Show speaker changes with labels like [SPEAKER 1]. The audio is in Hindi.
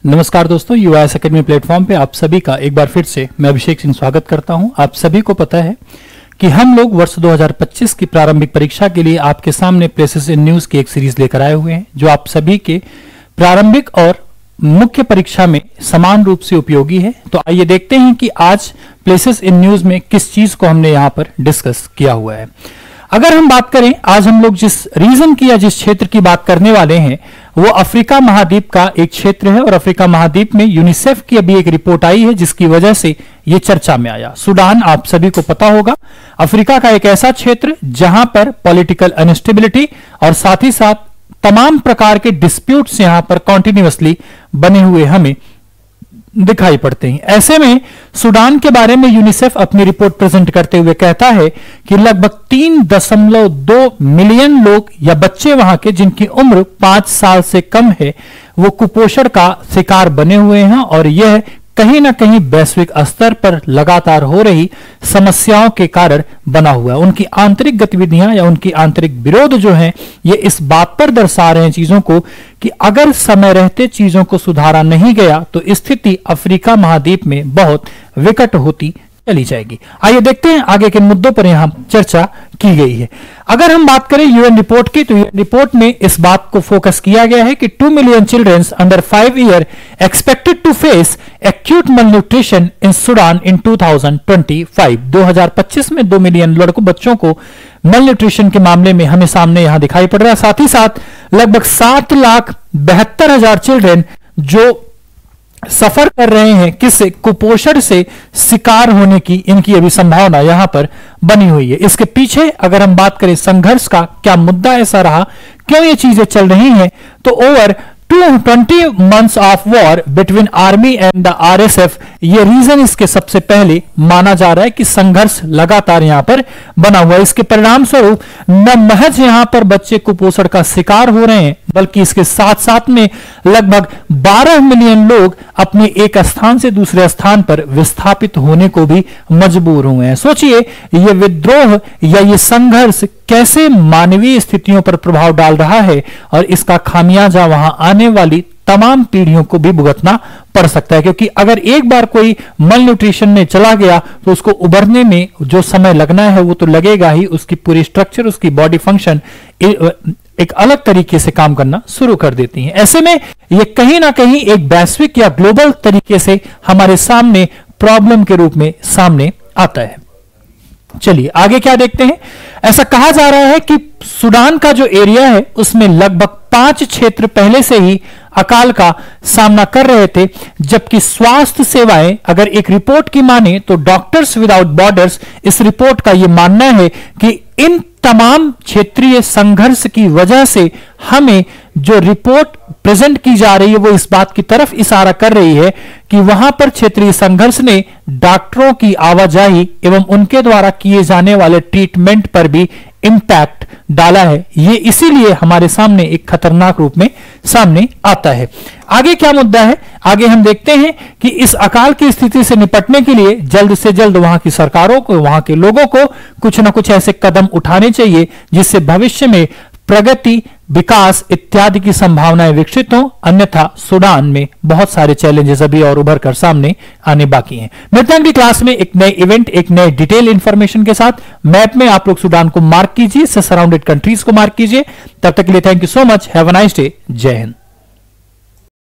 [SPEAKER 1] नमस्कार दोस्तों, यूएस एकेडमी प्लेटफॉर्म पे आप सभी का एक बार फिर से मैं अभिषेक सिंह स्वागत करता हूं। आप सभी को पता है कि हम लोग वर्ष 2025 की प्रारंभिक परीक्षा के लिए आपके सामने प्लेसेस इन न्यूज की एक सीरीज लेकर आए हुए हैं, जो आप सभी के प्रारंभिक और मुख्य परीक्षा में समान रूप से उपयोगी है। तो आइए देखते हैं कि आज प्लेसेस इन न्यूज में किस चीज को हमने यहाँ पर डिस्कस किया हुआ है। अगर हम बात करें, आज हम लोग जिस रीजन की या जिस क्षेत्र की बात करने वाले हैं वो अफ्रीका महाद्वीप का एक क्षेत्र है, और अफ्रीका महाद्वीप में यूनिसेफ की अभी एक रिपोर्ट आई है जिसकी वजह से ये चर्चा में आया। सूडान, आप सभी को पता होगा, अफ्रीका का एक ऐसा क्षेत्र जहां पर पॉलिटिकल अनस्टेबिलिटी और साथ ही साथ तमाम प्रकार के डिस्प्यूट्स यहां पर कॉन्टिन्यूअसली बने हुए हमें दिखाई पड़ते हैं। ऐसे में सूडान के बारे में यूनिसेफ अपनी रिपोर्ट प्रेजेंट करते हुए कहता है कि लगभग 3.2 मिलियन लोग या बच्चे वहां के जिनकी उम्र 5 साल से कम है वो कुपोषण का शिकार बने हुए हैं, और यह कहीं ना कहीं वैश्विक स्तर पर लगातार हो रही समस्याओं के कारण बना हुआ है। उनकी आंतरिक गतिविधियां या उनकी आंतरिक विरोध जो है ये इस बात पर दर्शा रहे हैं चीजों को कि अगर समय रहते चीजों को सुधारा नहीं गया तो स्थिति अफ्रीका महाद्वीप में बहुत विकट होती चली जाएगी। आइए देखते हैं आगे के मुद्दों पर यहां चर्चा की गई है। अगर हम बात करें यूएन रिपोर्ट की, तो यूएन रिपोर्ट में इस बात को फोकस किया गया है कि 2 million children under 5 year expected to face acute malnutrition in Sudan in 2025। 2025 में 2 मिलियन लड़कों बच्चों को मलन्यूट्रिशन के मामले में हमें सामने यहां दिखाई पड़ रहा है। साथ ही साथ लगभग 7,72,000 चिल्ड्रन जो सफर कर रहे हैं किससे, कुपोषण से शिकार होने की इनकी अभी संभावना यहां पर बनी हुई है। इसके पीछे अगर हम बात करें संघर्ष का, क्या मुद्दा ऐसा रहा, क्यों ये चीजें चल रही हैं, तो over 20 months of war between army and the RSF, ये रीजन इसके सबसे पहले माना जा रहा है कि संघर्ष लगातार यहां पर बना हुआ है। इसके परिणाम स्वरूप न महज यहां पर बच्चे कुपोषण का शिकार हो रहे हैं, बल्कि इसके साथ साथ में लगभग 12 मिलियन लोग अपने एक स्थान से दूसरे स्थान पर विस्थापित होने को भी मजबूर हुए हैं। सोचिए ये विद्रोह या ये संघर्ष कैसे मानवीय स्थितियों पर प्रभाव डाल रहा है, और इसका खामियाजा वहां आने वाली तमाम पीढ़ियों को भी भुगतना पड़ सकता है। क्योंकि अगर एक बार कोई मल न्यूट्रिशन में चला गया तो उसको उभरने में जो समय लगना है वो तो लगेगा ही, उसकी पूरी स्ट्रक्चर, उसकी बॉडी फंक्शन एक अलग तरीके से काम करना शुरू कर देती हैं। ऐसे में ये कहीं ना कहीं एक वैश्विक या ग्लोबल तरीके से हमारे सामने प्रॉब्लम के रूप में सामने आता है। चलिए आगे क्या देखते हैं। ऐसा कहा जा रहा है कि सूडान का जो एरिया है उसमें लगभग 5 क्षेत्र पहले से ही अकाल का सामना कर रहे थे, जबकि स्वास्थ्य सेवाएं, अगर एक रिपोर्ट की माने तो डॉक्टर्स विदाउट बॉर्डर्स, इस रिपोर्ट का यह मानना है कि इन तमाम क्षेत्रीय संघर्ष की वजह से हमें जो रिपोर्ट प्रेजेंट की जा रही है वो इस बात की तरफ इशारा कर रही है कि वहां पर क्षेत्रीय संघर्ष ने डॉक्टरों की आवाजाही एवं उनके द्वारा किए जाने वाले ट्रीटमेंट पर भी इंपैक्ट डाला है। ये इसीलिए हमारे सामने एक खतरनाक रूप में सामने आता है। आगे क्या मुद्दा है, आगे हम देखते हैं कि इस अकाल की स्थिति से निपटने के लिए जल्द से जल्द वहां की सरकारों को, वहां के लोगों को कुछ ना कुछ ऐसे कदम उठाने चाहिए जिससे भविष्य में प्रगति, विकास इत्यादि की संभावनाएं विकसित हों। अन्यथा सूडान में बहुत सारे चैलेंजेस अभी और उभर कर सामने आने बाकी हैं। मिलते हैं अगली क्लास में एक नए इवेंट, एक नए डिटेल इंफॉर्मेशन के साथ। मैप में आप लोग सूडान को मार्क कीजिए, इससे सराउंडेड कंट्रीज को मार्क कीजिए। तब तक के लिए thank you so much, have a nice day, जय हिंद।